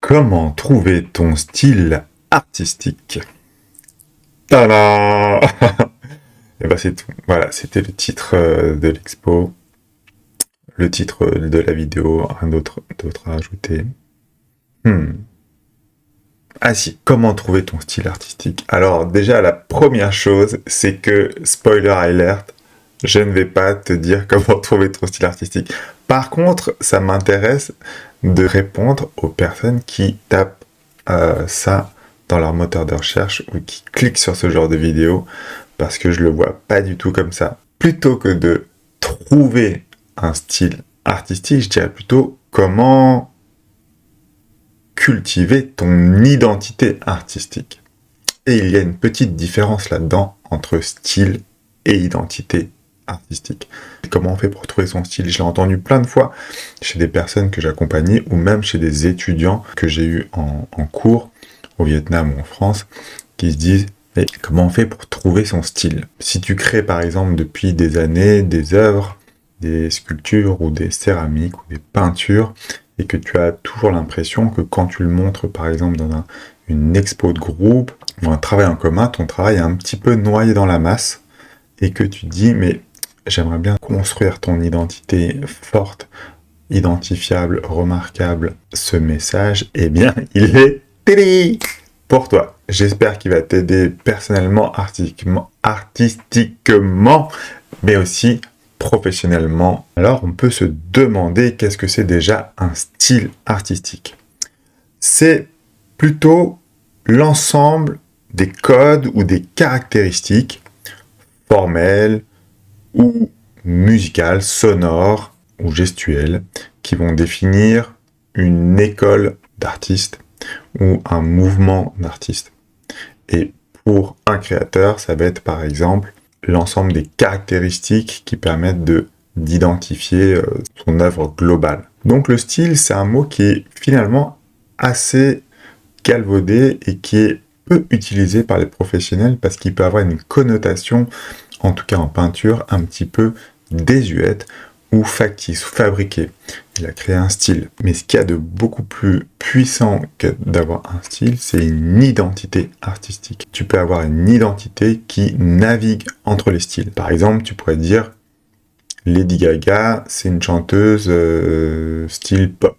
Comment trouver ton style artistique? Tada! Et ben c'est tout. Voilà, c'était le titre de l'expo, le titre de la vidéo, un d'autre à ajouter. Ah si, comment trouver ton style artistique? Alors déjà, la première chose, c'est que, spoiler alert, je ne vais pas te dire comment trouver ton style artistique. Par contre, ça m'intéresse de répondre aux personnes qui tapent ça dans leur moteur de recherche ou qui cliquent sur ce genre de vidéo, parce que je le vois pas du tout comme ça. Plutôt que de trouver un style artistique, je dirais plutôt comment cultiver ton identité artistique. Et il y a une petite différence là-dedans entre style et identité artistique. Comment on fait pour trouver son style? Je l'ai entendu plein de fois chez des personnes que j'accompagnais ou même chez des étudiants que j'ai eus en cours au Vietnam ou en France qui se disent mais comment on fait pour trouver son style? Si tu crées par exemple depuis des années des œuvres, des sculptures ou des céramiques ou des peintures et que tu as toujours l'impression que quand tu le montres par exemple dans une expo de groupe ou un travail en commun, ton travail est un petit peu noyé dans la masse et que tu te dis mais j'aimerais bien construire ton identité forte, identifiable, remarquable. Ce message, eh bien, il est télé pour toi. J'espère qu'il va t'aider personnellement, artistiquement, mais aussi professionnellement. Alors, on peut se demander qu'est-ce que c'est déjà un style artistique. C'est plutôt l'ensemble des codes ou des caractéristiques formelles ou musicales, sonores ou gestuelles qui vont définir une école d'artistes ou un mouvement d'artistes. Et pour un créateur, ça va être par exemple l'ensemble des caractéristiques qui permettent d'identifier son œuvre globale. Donc le style, c'est un mot qui est finalement assez galvaudé et qui est peu utilisé par les professionnels parce qu'il peut avoir une connotation, en tout cas en peinture, un petit peu désuète ou factice, ou fabriquée. Il a créé un style. Mais ce qu'il y a de beaucoup plus puissant que d'avoir un style, c'est une identité artistique. Tu peux avoir une identité qui navigue entre les styles. Par exemple, tu pourrais dire Lady Gaga, c'est une chanteuse style pop.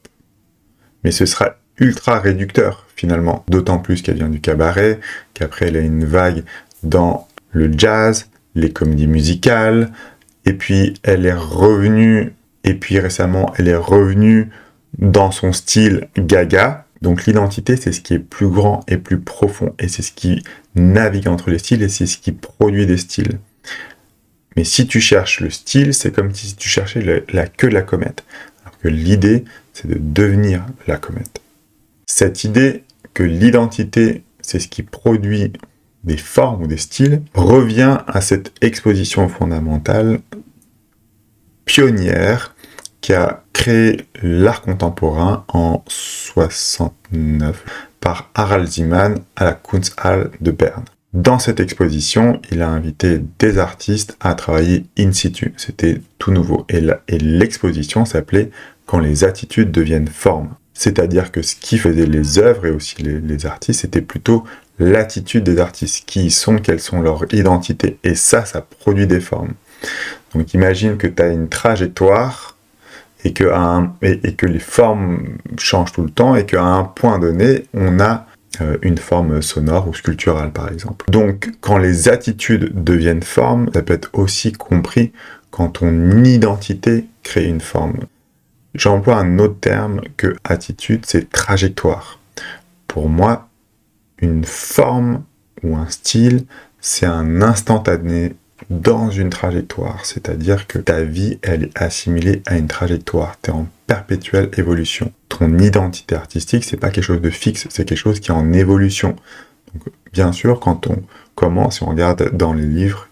Mais ce sera ultra réducteur finalement, d'autant plus qu'elle vient du cabaret, qu'après elle a une vague dans le jazz, les comédies musicales, et puis elle est revenue, et puis récemment elle est revenue dans son style Gaga. Donc l'identité, c'est ce qui est plus grand et plus profond, et c'est ce qui navigue entre les styles, et c'est ce qui produit des styles. Mais si tu cherches le style, c'est comme si tu cherchais la queue de la comète. Alors que l'idée, c'est de devenir la comète. Cette idée que l'identité, c'est ce qui produit des formes ou des styles, revient à cette exposition fondamentale pionnière qui a créé l'art contemporain en 69 par Harald Zeeman à la Kunsthalle de Berne. Dans cette exposition, il a invité des artistes à travailler in situ. C'était tout nouveau. Et l'exposition s'appelait « Quand les attitudes deviennent formes ». C'est-à-dire que ce qui faisait les œuvres et aussi les artistes, c'était plutôt l'attitude des artistes, qui y sont, quelles sont leurs identités. Et ça produit des formes. Donc imagine que tu as une trajectoire et que les formes changent tout le temps et qu'à un point donné, on a une forme sonore ou sculpturale par exemple. Donc quand les attitudes deviennent formes, ça peut être aussi compris quand ton identité crée une forme. J'emploie un autre terme que attitude, c'est trajectoire. Pour moi, une forme ou un style, c'est un instantané dans une trajectoire. C'est-à-dire que ta vie, elle est assimilée à une trajectoire. Tu es en perpétuelle évolution. Ton identité artistique, c'est pas quelque chose de fixe, c'est quelque chose qui est en évolution. Donc, bien sûr, quand on commence, si on regarde dans les livres,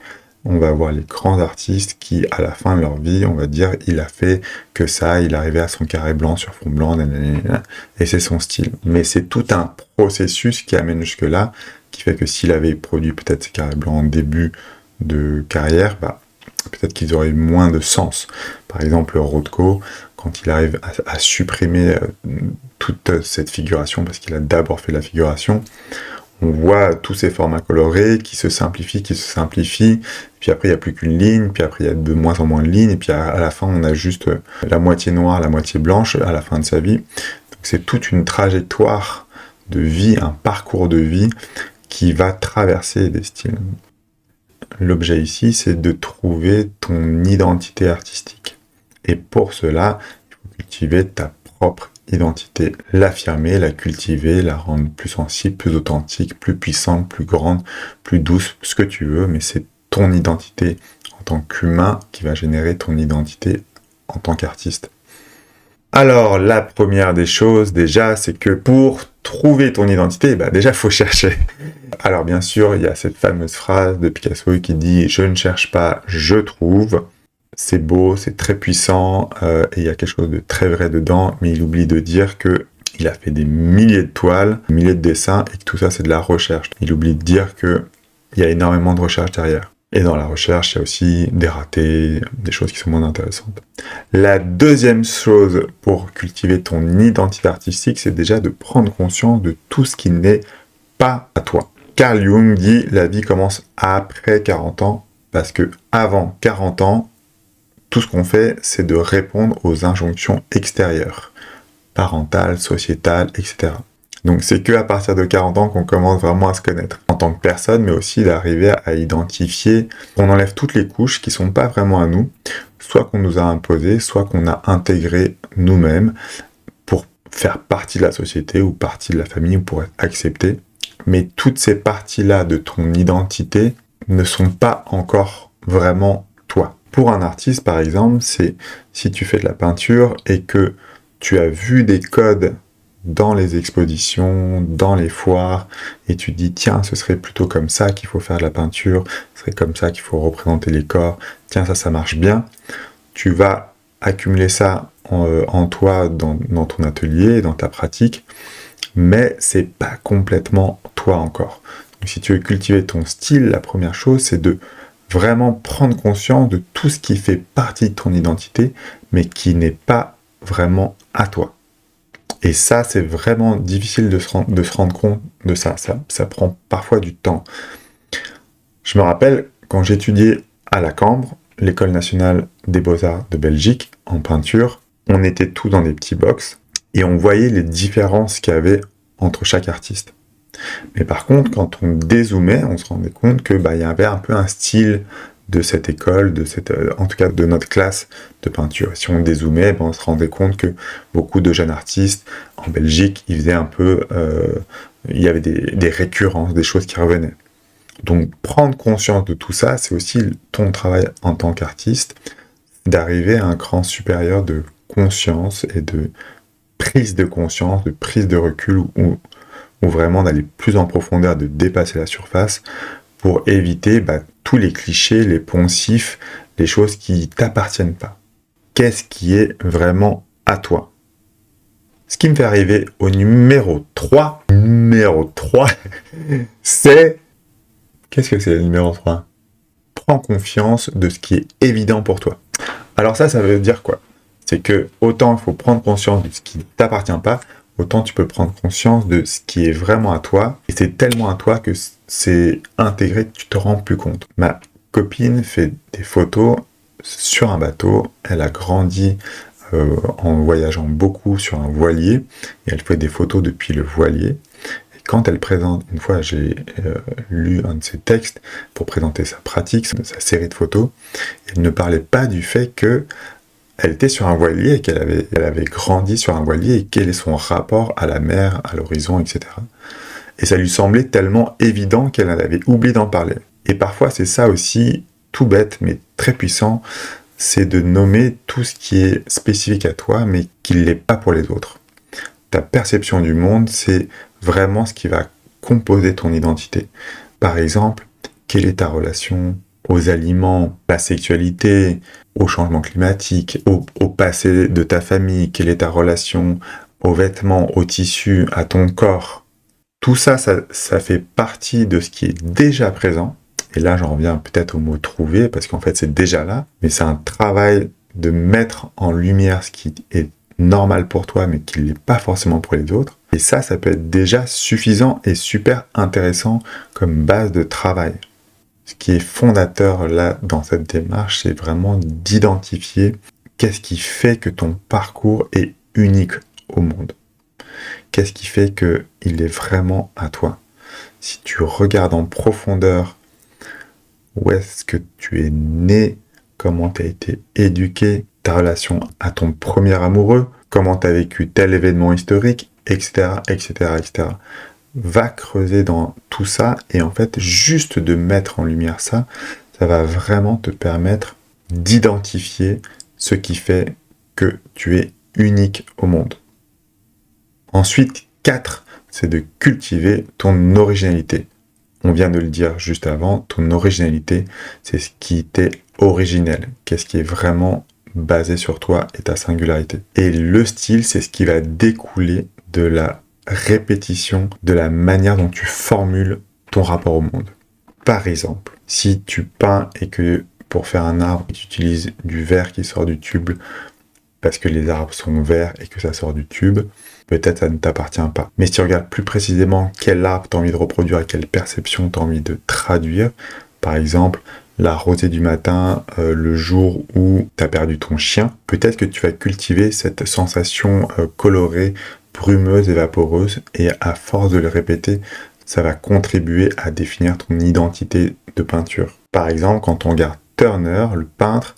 on va voir les grands artistes qui, à la fin de leur vie, on va dire, il a fait que ça, il est arrivé à son carré blanc sur fond blanc, nanana, et c'est son style. Mais c'est tout un processus qui amène jusque-là, qui fait que s'il avait produit peut-être ses carrés blancs en début de carrière, peut-être qu'ils auraient moins de sens. Par exemple, Rothko, quand il arrive à supprimer toute cette figuration, parce qu'il a d'abord fait la figuration, on voit tous ces formats colorés qui se simplifient, puis après il n'y a plus qu'une ligne, puis après il y a de moins en moins de lignes, et puis à la fin on a juste la moitié noire, la moitié blanche à la fin de sa vie. Donc c'est toute une trajectoire de vie, un parcours de vie qui va traverser des styles. L'objet ici, c'est de trouver ton identité artistique. Et pour cela, il faut cultiver ta propre identité, l'affirmer, la cultiver, la rendre plus sensible, plus authentique, plus puissante, plus grande, plus douce, ce que tu veux, mais c'est ton identité en tant qu'humain qui va générer ton identité en tant qu'artiste. Alors, la première des choses, déjà, c'est que pour trouver ton identité, déjà, il faut chercher. Alors, bien sûr, il y a cette fameuse phrase de Picasso qui dit « Je ne cherche pas, je trouve ». C'est beau, c'est très puissant, et il y a quelque chose de très vrai dedans, mais il oublie de dire que il a fait des milliers de toiles, des milliers de dessins, et que tout ça, c'est de la recherche. Il oublie de dire qu'il y a énormément de recherche derrière. Et dans la recherche, il y a aussi des ratés, des choses qui sont moins intéressantes. La deuxième chose pour cultiver ton identité artistique, c'est déjà de prendre conscience de tout ce qui n'est pas à toi. Carl Jung dit « La vie commence après 40 ans, parce que avant 40 ans, tout ce qu'on fait, c'est de répondre aux injonctions extérieures, parentales, sociétales, etc. » Donc c'est qu'à partir de 40 ans qu'on commence vraiment à se connaître en tant que personne, mais aussi d'arriver à identifier, qu'on enlève toutes les couches qui sont pas vraiment à nous, soit qu'on nous a imposées, soit qu'on a intégré nous-mêmes pour faire partie de la société ou partie de la famille ou pour être accepté. Mais toutes ces parties-là de ton identité ne sont pas encore vraiment toi. Pour un artiste, par exemple, c'est si tu fais de la peinture et que tu as vu des codes dans les expositions, dans les foires, et tu te dis, tiens, ce serait plutôt comme ça qu'il faut faire de la peinture, ce serait comme ça qu'il faut représenter les corps, tiens, ça marche bien. Tu vas accumuler ça en toi, dans ton atelier, dans ta pratique, mais c'est pas complètement toi encore. Donc, si tu veux cultiver ton style, la première chose, c'est de vraiment prendre conscience de tout ce qui fait partie de ton identité, mais qui n'est pas vraiment à toi. Et ça, c'est vraiment difficile de se rendre compte de ça. Ça prend parfois du temps. Je me rappelle, quand j'étudiais à la Cambre, l'École nationale des beaux-arts de Belgique, en peinture, on était tous dans des petits box, et on voyait les différences qu'il y avait entre chaque artiste. Mais par contre, quand on dézoomait, on se rendait compte que il y avait un peu un style de cette école, en tout cas de notre classe de peinture. Si on dézoomait, on se rendait compte que beaucoup de jeunes artistes en Belgique, ils faisaient un peu, il y avait des récurrences, des choses qui revenaient. Donc prendre conscience de tout ça, c'est aussi ton travail en tant qu'artiste, d'arriver à un cran supérieur de conscience et de prise de conscience, de prise de recul, ou vraiment d'aller plus en profondeur, de dépasser la surface pour éviter tous les clichés, les poncifs, les choses qui t'appartiennent pas. Qu'est-ce qui est vraiment à toi? Ce qui me fait arriver au numéro 3, c'est... Qu'est-ce que c'est le numéro 3? Prends confiance de ce qui est évident pour toi. Alors ça veut dire quoi? C'est que autant il faut prendre conscience de ce qui ne t'appartient pas, autant tu peux prendre conscience de ce qui est vraiment à toi, et c'est tellement à toi que c'est intégré que tu te rends plus compte. Ma copine fait des photos sur un bateau, elle a grandi en voyageant beaucoup sur un voilier, et elle fait des photos depuis le voilier, et quand elle présente, une fois j'ai lu un de ses textes pour présenter sa pratique, sa série de photos, elle ne parlait pas du fait que elle était sur un voilier et qu'elle avait grandi sur un voilier, et quel est son rapport à la mer, à l'horizon, etc. Et ça lui semblait tellement évident qu'elle en avait oublié d'en parler. Et parfois, c'est ça aussi, tout bête, mais très puissant, c'est de nommer tout ce qui est spécifique à toi, mais qui ne l'est pas pour les autres. Ta perception du monde, c'est vraiment ce qui va composer ton identité. Par exemple, quelle est ta relation aux aliments, la sexualité, au changement climatique, au passé de ta famille, quelle est ta relation aux vêtements, aux tissus, à ton corps. Tout ça, ça fait partie de ce qui est déjà présent, Et là, j'en reviens peut-être au mot trouver, parce qu'en fait, c'est déjà là, mais c'est un travail de mettre en lumière ce qui est normal pour toi, mais qui ne l'est pas forcément pour les autres. Et ça peut être déjà suffisant et super intéressant comme base de travail. Ce qui est fondateur là dans cette démarche, c'est vraiment d'identifier qu'est-ce qui fait que ton parcours est unique au monde. Qu'est-ce qui fait qu'il est vraiment à toi? Si tu regardes en profondeur où est-ce que tu es né, comment tu as été éduqué, ta relation à ton premier amoureux, comment tu as vécu tel événement historique, etc., etc., etc. Va creuser dans tout ça et en fait, juste de mettre en lumière ça va vraiment te permettre d'identifier ce qui fait que tu es unique au monde. Ensuite, 4, c'est de cultiver ton originalité. On vient de le dire juste avant, ton originalité, c'est ce qui t'est originel. Qu'est-ce qui est vraiment basé sur toi et ta singularité. Et le style, c'est ce qui va découler de la répétition, de la manière dont tu formules ton rapport au monde. Par exemple, si tu peins et que pour faire un arbre, tu utilises du verre qui sort du tube parce que les arbres sont verts et que ça sort du tube, peut-être ça ne t'appartient pas. Mais si tu regardes plus précisément quel arbre tu as envie de reproduire et quelle perception tu as envie de traduire, par exemple, la rosée du matin, le jour où tu as perdu ton chien, peut-être que tu vas cultiver cette sensation colorée, brumeuse et vaporeuse, et à force de le répéter, ça va contribuer à définir ton identité de peinture. Par exemple, quand on regarde Turner, le peintre,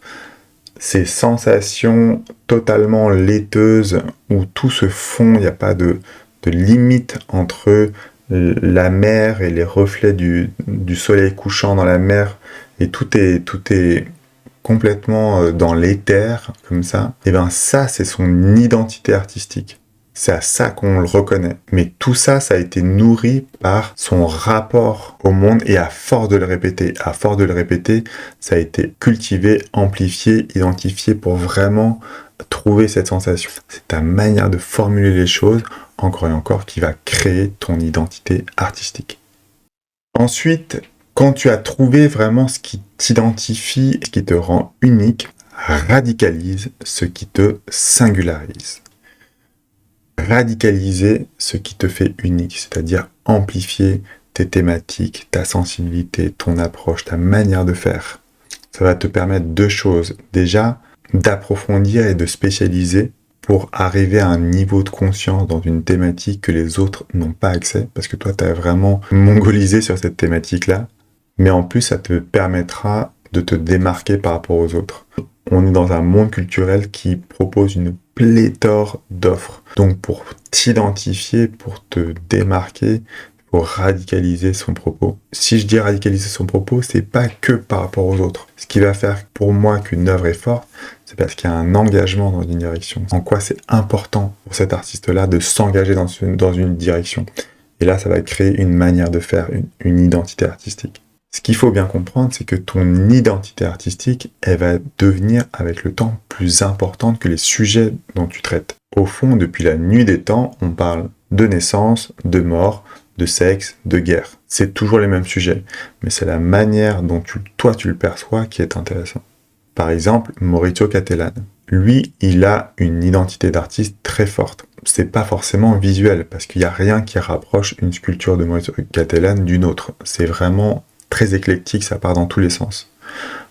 ces sensations totalement laiteuses où tout se fond, il n'y a pas de limite entre la mer et les reflets du soleil couchant dans la mer, et tout est complètement dans l'éther, comme ça, et bien ça, c'est son identité artistique. C'est à ça qu'on le reconnaît. Mais tout ça, ça a été nourri par son rapport au monde et à force de le répéter. À force de le répéter, ça a été cultivé, amplifié, identifié pour vraiment trouver cette sensation. C'est ta manière de formuler les choses, encore et encore, qui va créer ton identité artistique. Ensuite, quand tu as trouvé vraiment ce qui t'identifie, ce qui te rend unique, radicalise ce qui te singularise. Radicaliser ce qui te fait unique, c'est-à-dire amplifier tes thématiques, ta sensibilité, ton approche, ta manière de faire. Ça va te permettre 2 choses. Déjà, d'approfondir et de spécialiser pour arriver à un niveau de conscience dans une thématique que les autres n'ont pas accès, parce que toi, tu as vraiment mongolisé sur cette thématique-là, mais en plus, ça te permettra de te démarquer par rapport aux autres. On est dans un monde culturel qui propose une pléthore d'offres. Donc pour t'identifier, pour te démarquer, pour radicaliser son propos. Si je dis radicaliser son propos, c'est pas que par rapport aux autres. Ce qui va faire pour moi qu'une œuvre est forte, c'est parce qu'il y a un engagement dans une direction. En quoi c'est important pour cet artiste-là de s'engager dans une direction. Et là, ça va créer une manière de faire, une identité artistique. Ce qu'il faut bien comprendre, c'est que ton identité artistique, elle va devenir avec le temps plus importante que les sujets dont tu traites. Au fond, depuis la nuit des temps, on parle de naissance, de mort, de sexe, de guerre. C'est toujours les mêmes sujets, mais c'est la manière dont toi tu le perçois qui est intéressant. Par exemple, Maurizio Cattelan. Lui, il a une identité d'artiste très forte. C'est pas forcément visuel, parce qu'il n'y a rien qui rapproche une sculpture de Maurizio Cattelan d'une autre. C'est vraiment très éclectique, ça part dans tous les sens.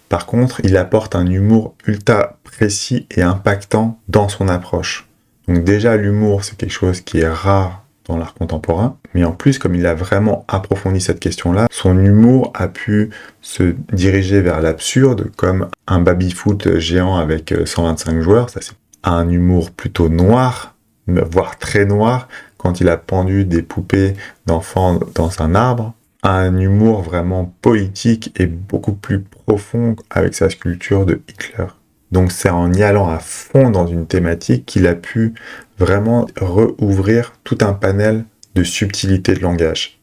Par contre, il apporte un humour ultra précis et impactant dans son approche. Donc déjà, l'humour, c'est quelque chose qui est rare dans l'art contemporain, mais en plus, comme il a vraiment approfondi cette question-là, son humour a pu se diriger vers l'absurde, comme un baby-foot géant avec 125 joueurs. Ça, c'est un humour plutôt noir, voire très noir, quand il a pendu des poupées d'enfants dans un arbre. Un humour vraiment politique et beaucoup plus profond avec sa sculpture de Hitler. Donc c'est en y allant à fond dans une thématique qu'il a pu vraiment rouvrir tout un panel de subtilité de langage.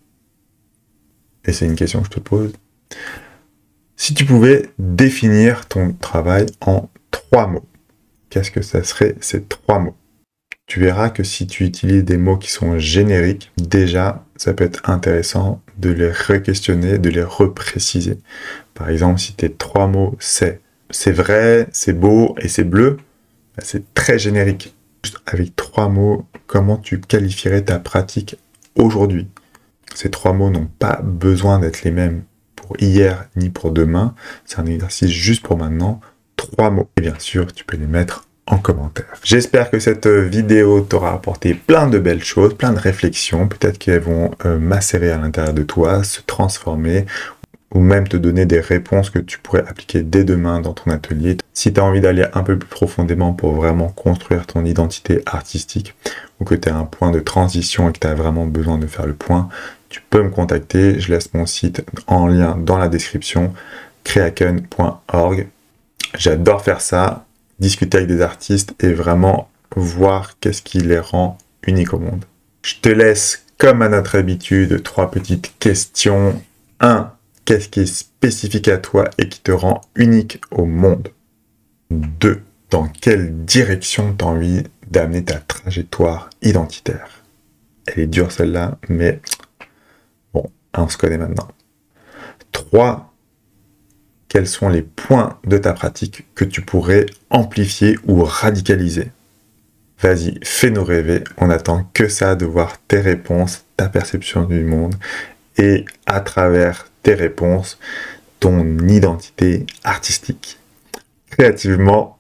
Et c'est une question que je te pose. Si tu pouvais définir ton travail en 3 mots, qu'est-ce que ça serait ces 3 mots? Tu verras que si tu utilises des mots qui sont génériques, déjà, ça peut être intéressant de les re-questionner, de les repréciser. Par exemple, si tes 3 mots, c'est vrai, c'est beau et c'est bleu, bah, c'est très générique. Juste avec 3 mots, comment tu qualifierais ta pratique aujourd'hui? Ces 3 mots n'ont pas besoin d'être les mêmes pour hier ni pour demain. C'est un exercice juste pour maintenant. 3 mots. Et bien sûr, tu peux les mettre en commentaire. J'espère que cette vidéo t'aura apporté plein de belles choses, plein de réflexions. Peut-être qu'elles vont macérer à l'intérieur de toi, se transformer, ou même te donner des réponses que tu pourrais appliquer dès demain dans ton atelier. Si tu as envie d'aller un peu plus profondément pour vraiment construire ton identité artistique, ou que tu as un point de transition et que tu as vraiment besoin de faire le point, tu peux me contacter. Je laisse mon site en lien dans la description, creaken.org. J'adore faire ça, discuter avec des artistes et vraiment voir qu'est-ce qui les rend uniques au monde. Je te laisse, comme à notre habitude, 3 petites questions. 1. Qu'est-ce qui est spécifique à toi et qui te rend unique au monde? 2. Dans quelle direction tu as envie d'amener ta trajectoire identitaire? Elle est dure celle-là, mais bon, on se connaît maintenant. 3. Quels sont les points de ta pratique que tu pourrais amplifier ou radicaliser? Vas-y, fais-nous rêver. On attend que ça de voir tes réponses, ta perception du monde et à travers tes réponses, ton identité artistique. Créativement,